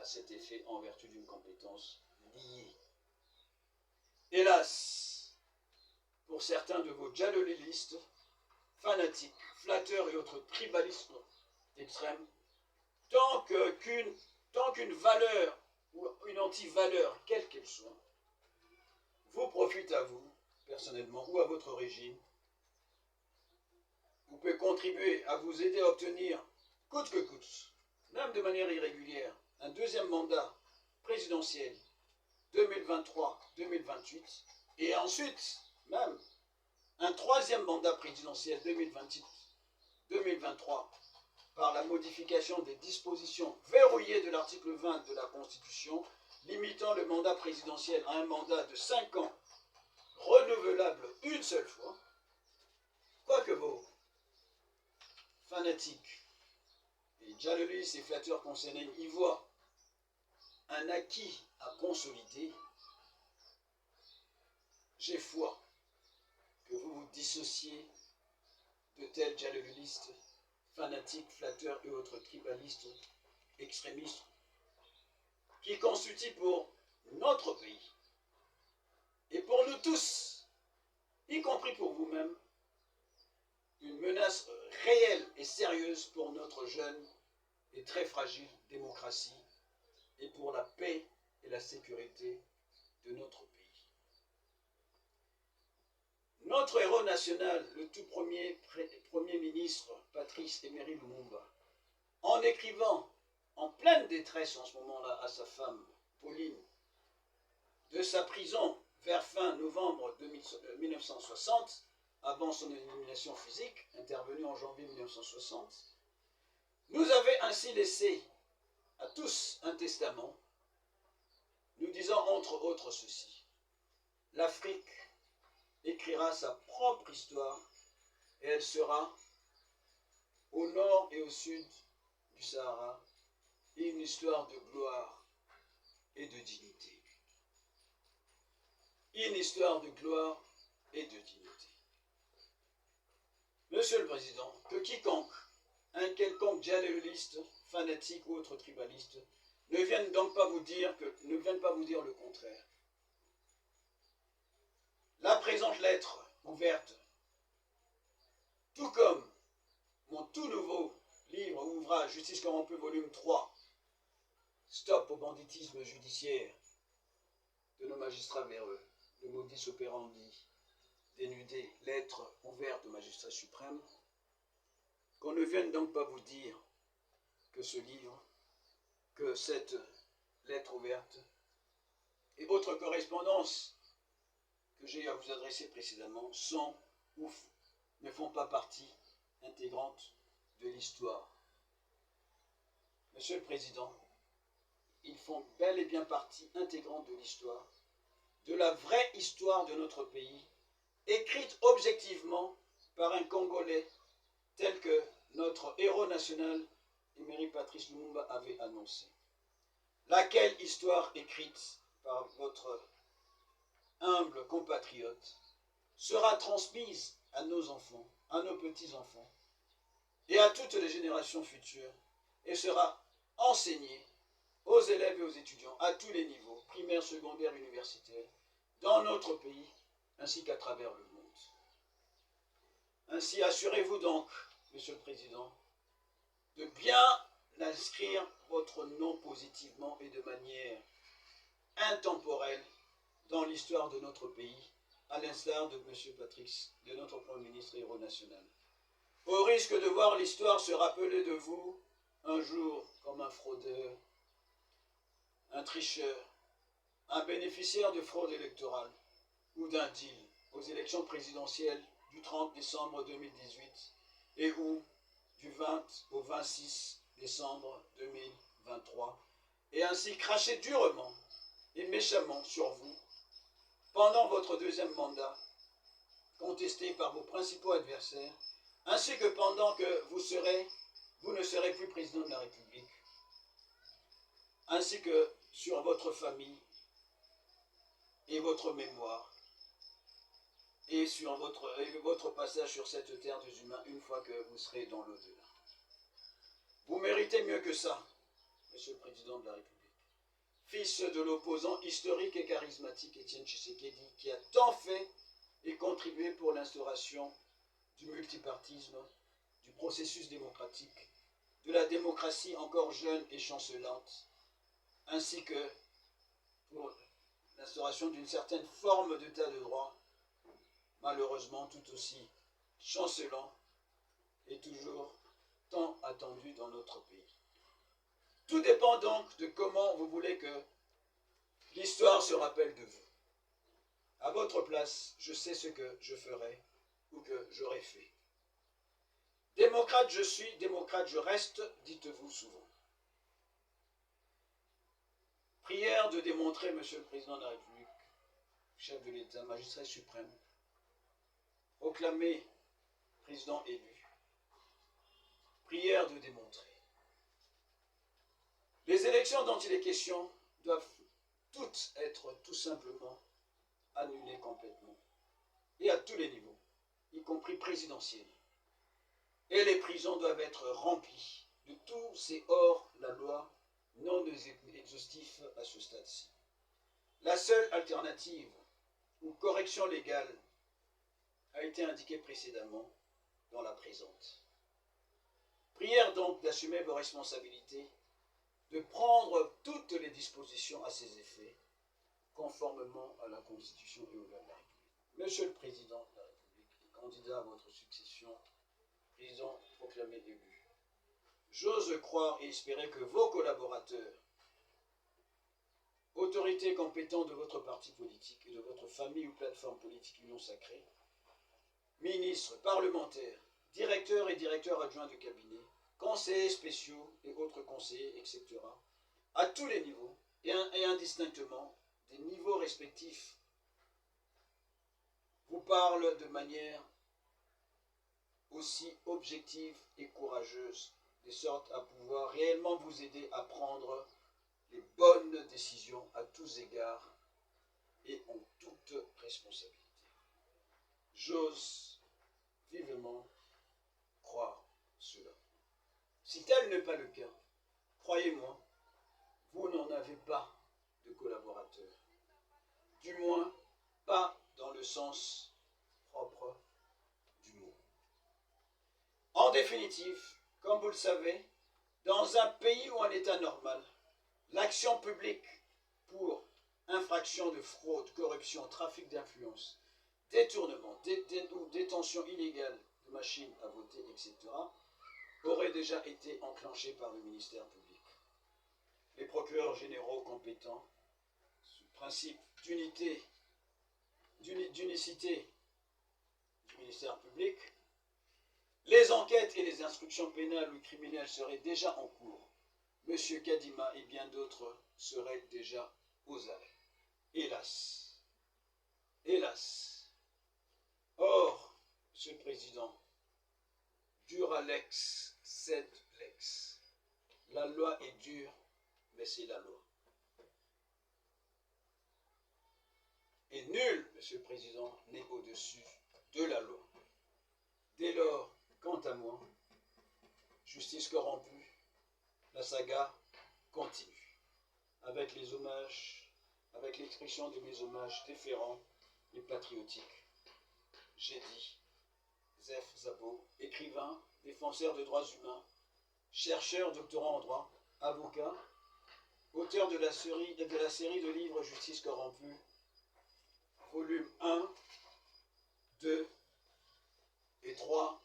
cet effet en vertu d'une compétence liée. Hélas, pour certains de vos djalolélistes, fanatiques, flatteurs et autres tribalistes extrêmes, tant qu'une valeur ou une anti-valeur, quelle qu'elle soit, vous profite à vous, personnellement, ou à votre régime, vous pouvez contribuer à vous aider à obtenir, coûte que coûte, même de manière irrégulière, un deuxième mandat présidentiel 2023-2028, et ensuite, même, un troisième mandat présidentiel 2028-2023, par la modification des dispositions verrouillées de l'article 20 de la Constitution, limitant le mandat présidentiel à un mandat de 5 ans, renouvelable une seule fois, quoique vos fanatiques et djalolistes et flatteurs concernés y voient un acquis à consolider, j'ai foi que vous vous dissociez de tels djalolistes, fanatiques, flatteurs et autres tribalistes, extrémistes, qui constituent pour notre pays et pour nous tous, y compris pour vous-même, une menace réelle et sérieuse pour notre jeune et très fragile démocratie et pour la paix et la sécurité de notre pays. Notre héros national, le tout premier ministre, Patrice Emery Lumumba, en écrivant en pleine détresse en ce moment-là à sa femme, Pauline, de sa prison vers fin novembre 1960, avant son élimination physique, intervenue en janvier 1960, nous avait ainsi laissé à tous un testament, nous disant entre autres ceci: l'Afrique écrira sa propre histoire et elle sera au nord et au sud du Sahara une histoire de gloire et de dignité. Une histoire de gloire et de dignité. Monsieur le Président, que quiconque, un quelconque djihadiste, fanatique ou autre tribaliste, ne vienne donc pas vous dire le contraire. La présente lettre ouverte, tout comme mon tout nouveau livre ou ouvrage Justice corrompue volume 3, Stop au banditisme judiciaire de nos magistrats véreux, le modus operandi dénudé, lettre ouverte au magistrat suprême, qu'on ne vienne donc pas vous dire que ce livre, que cette lettre ouverte et autres correspondances que j'ai à vous adresser précédemment sont ou ne font pas partie intégrante de l'histoire. Monsieur le Président, ils font bel et bien partie intégrante de l'histoire, de la vraie histoire de notre pays, écrite objectivement par un Congolais tel que notre héros national, Emery Patrice Lumumba, avait annoncé. Laquelle histoire écrite par votre humble compatriote sera transmise à nos enfants, à nos petits-enfants et à toutes les générations futures et sera enseignée aux élèves et aux étudiants à tous les niveaux, primaires, secondaires, universitaires, dans notre pays ainsi qu'à travers le monde. Ainsi, assurez-vous donc, Monsieur le Président, de bien inscrire votre nom positivement et de manière intemporelle dans l'histoire de notre pays, à l'instar de M. Patrice, de notre Premier ministre et héros national. Au risque de voir l'histoire se rappeler de vous, un jour comme un fraudeur, un tricheur, un bénéficiaire de fraude électorale ou d'un deal aux élections présidentielles du 30 décembre 2018 et ou du 20 au 26 décembre 2023, et ainsi cracher durement et méchamment sur vous pendant votre deuxième mandat, contesté par vos principaux adversaires, ainsi que pendant que vous ne serez plus président de la République, ainsi que sur votre famille et votre mémoire, et sur votre passage sur cette terre des humains une fois que vous serez dans l'au-delà. Vous méritez mieux que ça, Monsieur le Président de la République. fils de l'opposant historique et charismatique Étienne Tshisekedi, qui a tant fait et contribué pour l'instauration du multipartisme, du processus démocratique, de la démocratie encore jeune et chancelante, ainsi que pour l'instauration d'une certaine forme d'état de droit, malheureusement tout aussi chancelant et toujours tant attendu dans notre pays. Tout dépend donc de comment vous voulez que l'histoire se rappelle de vous. À votre place, je sais ce que je ferai ou que j'aurais fait. Démocrate je suis, démocrate je reste, dites-vous souvent. Prière de démontrer, Monsieur le Président de la République, chef de l'État, magistrat suprême, proclamé président élu. Prière de démontrer. Les élections dont il est question doivent toutes être tout simplement annulées complètement, et à tous les niveaux, y compris présidentiels. Et les prisons doivent être remplies de tous ces hors-la-loi non exhaustifs à ce stade-ci. La seule alternative ou correction légale a été indiquée précédemment dans la présente. Prière donc d'assumer vos responsabilités, de prendre toutes les dispositions à ses effets, conformément à la Constitution et aux lois de la République. Monsieur le Président de la République, candidat à votre succession, président proclamé élu, j'ose croire et espérer que vos collaborateurs, autorités compétentes de votre parti politique et de votre famille ou plateforme politique Union Sacrée, ministres, parlementaires, directeurs et directeurs adjoints de cabinet, conseillers spéciaux et autres conseillers, etc., à tous les niveaux et indistinctement des niveaux respectifs, vous parlent de manière aussi objective et courageuse, de sorte à pouvoir réellement vous aider à prendre les bonnes décisions à tous égards et en toute responsabilité. J'ose vivement croire cela. Si tel n'est pas le cas, croyez-moi, vous n'en avez pas de collaborateurs. Du moins, pas dans le sens propre du mot. En définitive, comme vous le savez, dans un pays ou un état normal, l'action publique pour infraction de fraude, corruption, trafic d'influence, détournement, détention illégale de machines à voter, etc., aurait déjà été enclenchée par le ministère public. Les procureurs généraux compétents, ce principe d'unicité du ministère public, les enquêtes et les instructions pénales ou criminelles seraient déjà en cours. Monsieur Kadima et bien d'autres seraient déjà aux arrêts. Hélas. Hélas. Or, Monsieur le Président, dura lex, sed lex. La loi est dure, mais c'est la loi. Et nul, Monsieur le Président, n'est au-dessus de la loi. Dès lors, quant à moi, justice corrompue, la saga continue. Avec les hommages, avec l'expression de mes hommages déférents et patriotiques. J'ai dit, Zef Zabo, écrivain, défenseur de droits humains, chercheur, doctorant en droit, avocat, auteur de la série de livres Justice corrompue, volume 1, 2 et 3,